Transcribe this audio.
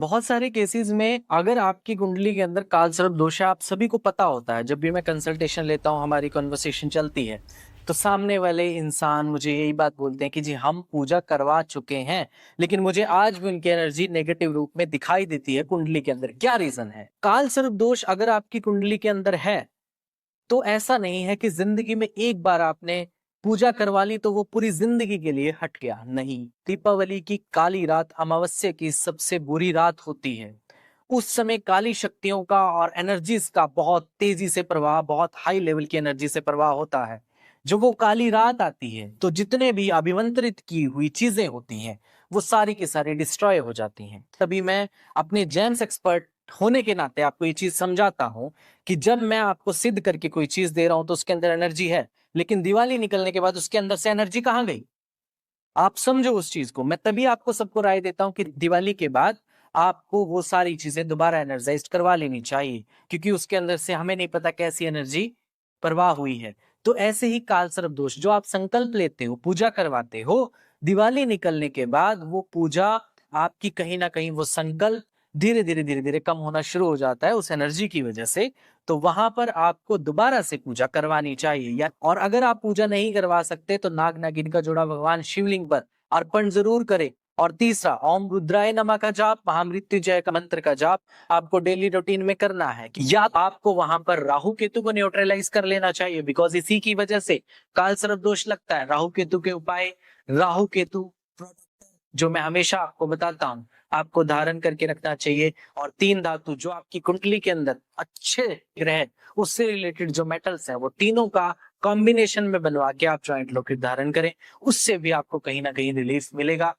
बहुत सारे केसेस में अगर आपकी कुंडली के अंदर काल सर्प दोष है, आप सभी को पता होता है। जब भी मैं कंसल्टेशन लेता हूँ, हमारी कन्वर्सेशन चलती है, तो सामने वाले इंसान मुझे यही बात बोलते हैं कि जी हम पूजा करवा चुके हैं, लेकिन मुझे आज भी उनकी एनर्जी नेगेटिव रूप में दिखाई देती है कुंडली के अंदर। क्या रीजन है? काल सर्प दोष अगर आपकी कुंडली के अंदर है, तो ऐसा नहीं है कि जिंदगी में एक बार आपने पूजा करवा ली तो वो पूरी जिंदगी के लिए हट गया। नहीं, दीपावली की काली रात अमावस्या की सबसे बुरी रात होती है। उस समय काली शक्तियों का और एनर्जीज का बहुत तेजी से प्रवाह, बहुत हाई लेवल की एनर्जी से प्रवाह होता है। जो वो काली रात आती है, तो जितने भी अभिमंत्रित की हुई चीजें होती हैं, वो सारी की सारी डिस्ट्रॉय हो जाती हैं। तभी मैं अपने जेम्स एक्सपर्ट होने के नाते आपको ये चीज समझाता हूं कि जब मैं आपको सिद्ध करके कोई चीज दे रहा हूं तो उसके अंदर एनर्जी है, लेकिन दिवाली निकलने के बाद उसके अंदर से एनर्जी कहां गई? आप समझो उस चीज को। मैं तभी आपको सबको राय देता हूं कि दिवाली के बाद आपको वो सारी चीजें दोबारा एनर्जाइज करवा लेनी चाहिए, क्योंकि उसके अंदर से हमें नहीं पता कैसी एनर्जी प्रवाह हुई है। तो ऐसे ही काल सर्प दोष, जो आप संकल्प लेते हो, पूजा करवाते हो, दिवाली निकलने के बाद वो पूजा आपकी कहीं ना कहीं वो संकल्प धीरे धीरे कम होना शुरू हो जाता है उस एनर्जी की वजह से। तो वहां पर आपको दोबारा से पूजा करवानी चाहिए। या और अगर आप पूजा नहीं करवा सकते तो नाग नागिन का जोड़ा भगवान शिवलिंग पर अर्पण जरूर करें। और तीसरा, ओम रुद्राय नमः का जाप, महामृत्युंजय का मंत्र का जाप आपको डेली रूटीन में करना है। कि या आपको वहां पर राहु केतु को न्यूट्रलाइज कर लेना चाहिए, बिकॉज इसी की वजह से काल सर्प दोष लगता है। राहु केतु के उपाय, राहु केतु जो मैं हमेशा आपको बताता हूँ, आपको धारण करके रखना चाहिए। और तीन धातु जो आपकी कुंडली के अंदर अच्छे ग्रह, उससे रिलेटेड जो मेटल्स हैं, वो तीनों का कॉम्बिनेशन में बनवा के आप जॉइंट लॉकेट धारण करें। उससे भी आपको कहीं ना कहीं रिलीफ मिलेगा।